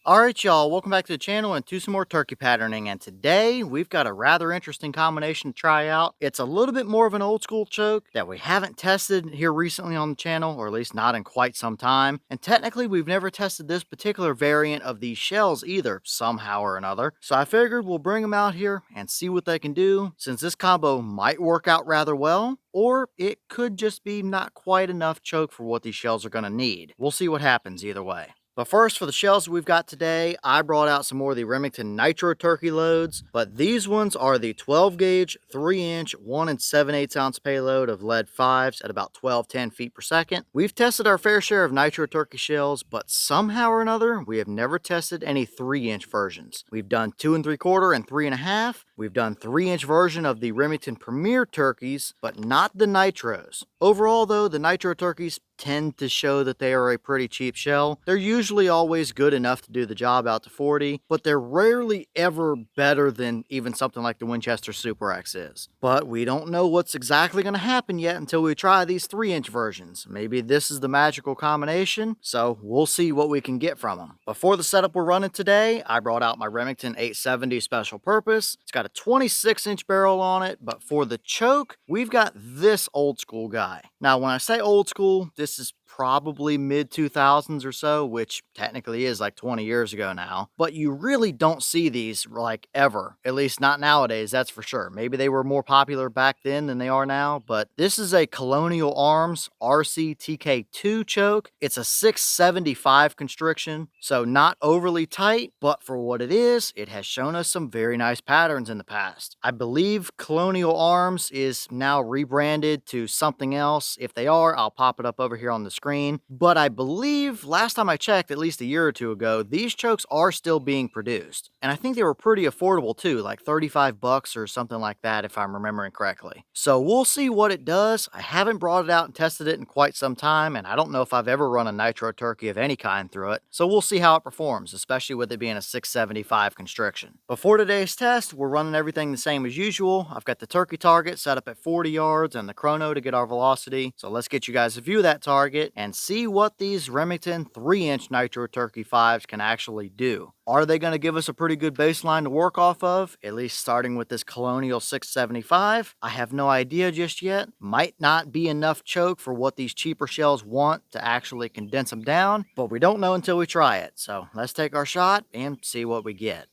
Alright y'all, welcome back to the channel and to some more turkey patterning, and today we've got a rather interesting combination to try out. It's a little bit more of an old school choke that we haven't tested here recently on the channel, or at least not in quite some time, and technically we've never tested this particular variant of these shells either, somehow or another. So I figured we'll bring them out here and see what they can do, since this combo might work out rather well, or it could just be not quite enough choke for what these shells are going to need. We'll see what happens either way. But first, for the shells we've got today, I brought out some more of the Remington Nitro Turkey loads, but these ones are the 12 gauge, 3 inch, 1 7/8 ounce payload of lead 5s at about 12-10 feet per second. We've tested our fair share of Nitro Turkey shells, but somehow or another, we have never tested any 3 inch versions. We've done 2 3/4 and 3 1/2. We've done 3 inch version of the Remington Premier Turkeys, but not the Nitros. Overall though, the Nitro Turkeys tend to show that they are a pretty cheap shell. They're usually always good enough to do the job out to 40, but they're rarely ever better than even something like the Winchester Super X is. But we don't know what's exactly going to happen yet until we try these 3 inch versions. Maybe this is the magical combination, so we'll see what we can get from them. But for the setup we're running today, I brought out my Remington 870 Special Purpose. It's got a 26 inch barrel on it, but for the choke, we've got this old school guy. Now, when I say old school, this is probably mid 2000s or so, which technically is like 20 years ago now, but you really don't see these like ever, at least not nowadays, that's for sure. Maybe they were more popular back then than they are now, but this is a Colonial Arms RCTK2 choke. It's a 675 constriction, so not overly tight, but for what it is, it has shown us some very nice patterns in the past. I believe Colonial Arms is now rebranded to something else. If they are, I'll pop it up over here on the screen, but I believe last time I checked, at least a year or two ago, these chokes are still being produced, and I think they were pretty affordable too, like 35 bucks or something like that if I'm remembering correctly. So we'll see what it does. I haven't brought it out and tested it in quite some time, and I don't know if I've ever run a Nitro Turkey of any kind through it, so we'll see how it performs, especially with it being a 675 constriction. Before today's test, we're running everything the same as usual. I've got the turkey target set up at 40 yards and the chrono to get our velocity, so let's get you guys a view of that target and see what these Remington 3 inch Nitro Turkey 5s can actually do. Are they going to give us a pretty good baseline to work off of, at least starting with this Colonial 675? I have no idea just yet. Might not be enough choke for what these cheaper shells want to actually condense them down, but we don't know until we try it. So let's take our shot and see what we get.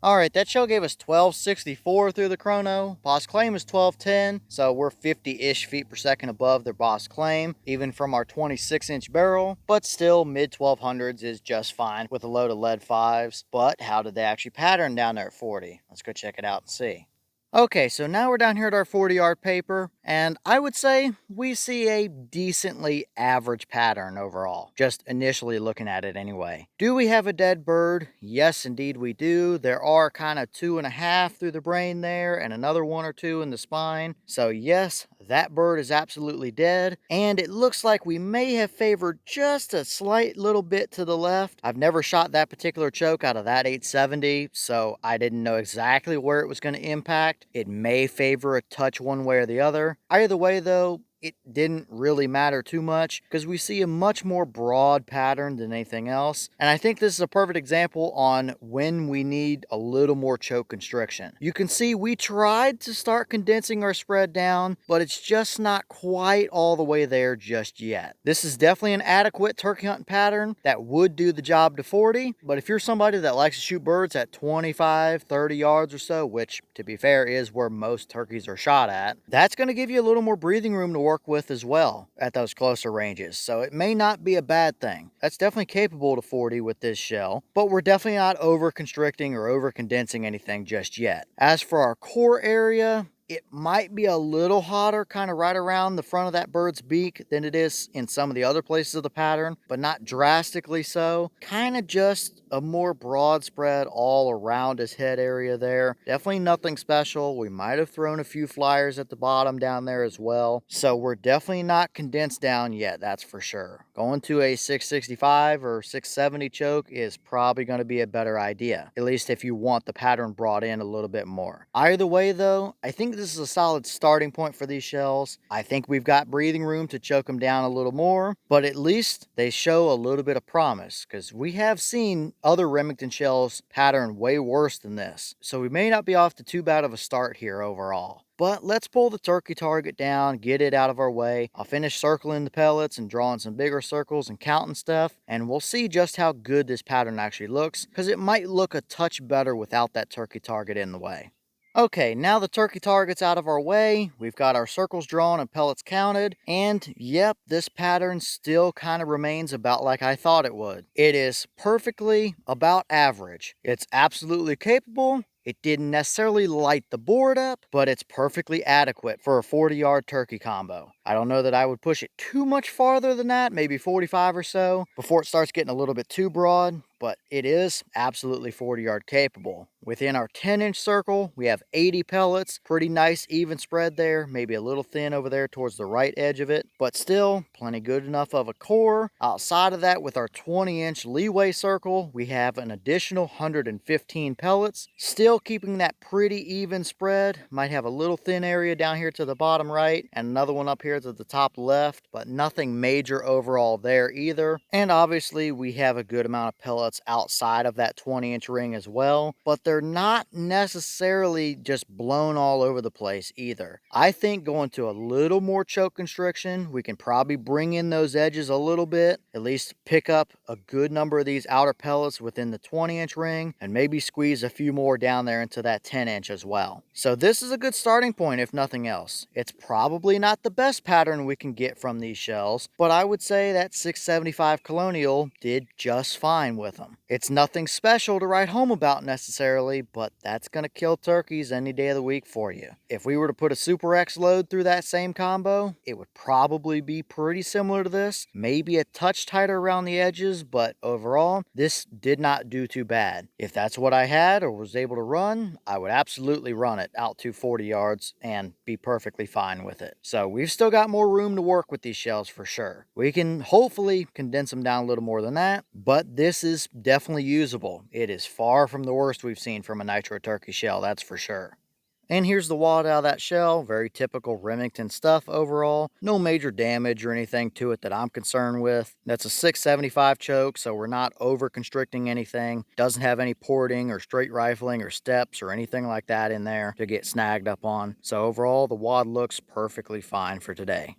Alright, that shell gave us 1264 through the chrono. Boss claim is 1210, so we're 50-ish feet per second above their boss claim, even from our 26 inch barrel, but still mid 1200s is just fine with a load of lead 5s. But how did they actually pattern down there at 40? Let's go check it out and see. Okay, so now we're down here at our 40-yard paper, and I would say we see a decently average pattern overall, just initially looking at it anyway. Do we have a dead bird? Yes, indeed we do. There are kind of 2.5 through the brain there, and another 1 or 2 in the spine. So yes, that bird is absolutely dead, and it looks like we may have favored just a slight little bit to the left. I've never shot that particular choke out of that 870, so I didn't know exactly where it was going to impact. It may favor a touch one way or the other. Either way though, it didn't really matter too much because we see a much more broad pattern than anything else. And I think this is a perfect example on when we need a little more choke constriction. You can see we tried to start condensing our spread down, but it's just not quite all the way there just yet. This is definitely an adequate turkey hunting pattern that would do the job to 40, but if you're somebody that likes to shoot birds at 25, 30 yards or so, which to be fair is where most turkeys are shot at, that's going to give you a little more breathing room to work with as well at those closer ranges, so it may not be a bad thing. That's definitely capable to 40 with this shell, but we're definitely not over constricting or over condensing anything just yet. As for our core area, it might be a little hotter kind of right around the front of that bird's beak than it is in some of the other places of the pattern, but not drastically so. Kind of just a more broad spread all around his head area there. Definitely nothing special. We might have thrown a few flyers at the bottom down there as well. So we're definitely not condensed down yet, that's for sure. Going to a 665 or 670 choke is probably going to be a better idea, at least if you want the pattern brought in a little bit more. Either way though, I think this is a solid starting point for these shells. I think we've got breathing room to choke them down a little more, but at least they show a little bit of promise, because we have seen other Remington shells pattern way worse than this. So we may not be off to too bad of a start here overall. But let's pull the turkey target down, get it out of our way. I'll finish circling the pellets and drawing some bigger circles and counting stuff, and we'll see just how good this pattern actually looks, because it might look a touch better without that turkey target in the way. Okay, now the turkey target's out of our way, we've got our circles drawn and pellets counted, and yep, this pattern still kind of remains about like I thought it would. It is perfectly about average. It's absolutely capable. It didn't necessarily light the board up, but it's perfectly adequate for a 40-yard turkey combo. I don't know that I would push it too much farther than that, maybe 45 or so, before it starts getting a little bit too broad, but it is absolutely 40-yard capable. Within our 10-inch circle, we have 80 pellets, pretty nice even spread there, maybe a little thin over there towards the right edge of it, but still plenty good enough of a core. Outside of that, with our 20-inch leeway circle, we have an additional 115 pellets, still keeping that pretty even spread. Might have a little thin area down here to the bottom right and another one up here to the top left, but nothing major overall there either. And obviously we have a good amount of pellets outside of that 20-inch ring as well, but they're not necessarily just blown all over the place either. I think going to a little more choke constriction, we can probably bring in those edges a little bit, at least pick up a good number of these outer pellets within the 20-inch ring, and maybe squeeze a few more down there into that 10-inch as well. So this is a good starting point if nothing else. It's probably not the best pattern we can get from these shells, but I would say that 675 Colonial did just fine with them. It's nothing special to write home about necessarily, but that's going to kill turkeys any day of the week for you. If we were to put a Super X load through that same combo, it would probably be pretty similar to this, maybe a touch tighter around the edges, but overall, this did not do too bad. If that's what I had or was able to run, I would absolutely run it out to 40 yards and be perfectly fine with it. So we've still got more room to work with these shells for sure. We can hopefully condense them down a little more than that, but this is definitely usable. It is far from the worst we've seen from a Nitro Turkey shell, that's for sure. And here's the wad out of that shell. Very typical Remington stuff overall. No major damage or anything to it that I'm concerned with. That's a 675 choke, so we're not over constricting anything. Doesn't have any porting or straight rifling or steps or anything like that in there to get snagged up on. So overall, the wad looks perfectly fine for today.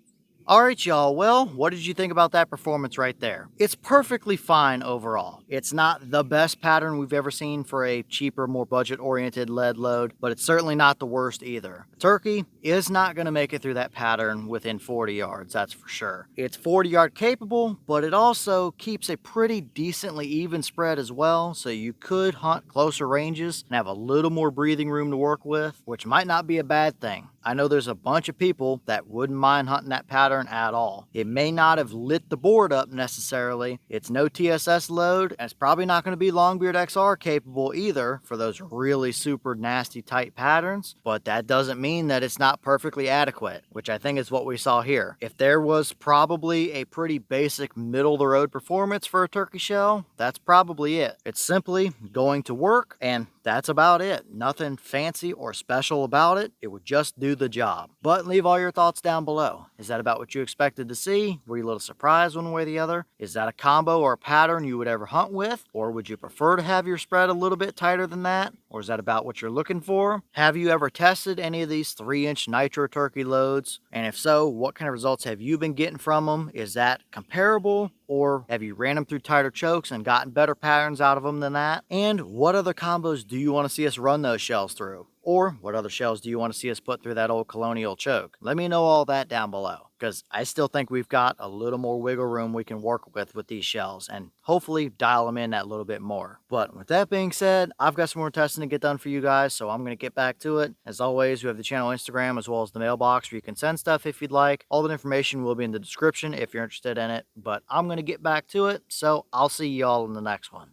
Alright y'all, well, what did you think about that performance right there? It's perfectly fine overall. It's not the best pattern we've ever seen for a cheaper, more budget-oriented lead load, but it's certainly not the worst either. Turkey is not going to make it through that pattern within 40 yards, that's for sure. It's 40-yard capable, but it also keeps a pretty decently even spread as well, so you could hunt closer ranges and have a little more breathing room to work with, which might not be a bad thing. I know there's a bunch of people that wouldn't mind hunting that pattern at all. It may not have lit the board up necessarily. It's no TSS load, and it's probably not going to be Longbeard XR capable either for those really super nasty tight patterns, but that doesn't mean that it's not perfectly adequate, which I think is what we saw here. If there was probably a pretty basic middle of the road performance for a turkey shell, that's probably it. It's simply going to work, and that's about it. Nothing fancy or special about it. It would just do the job. But leave all your thoughts down below. Is that about what you expected to see? Were you a little surprised one way or the other? Is that a combo or a pattern you would ever hunt with? Or would you prefer to have your spread a little bit tighter than that? Or is that about what you're looking for? Have you ever tested any of these 3-inch Nitro Turkey loads? And if so, what kind of results have you been getting from them? Is that comparable? Or have you ran them through tighter chokes and gotten better patterns out of them than that? And what other combos do you want to see us run those shells through? Or what other shells do you want to see us put through that old Colonial choke? Let me know all that down below, because I still think we've got a little more wiggle room we can work with these shells and hopefully dial them in that little bit more. But with that being said, I've got some more testing to get done for you guys, so I'm going to get back to it. As always, we have the channel Instagram as well as the mailbox where you can send stuff if you'd like. All the information will be in the description if you're interested in it, but I'm going to get back to it, so I'll see y'all in the next one.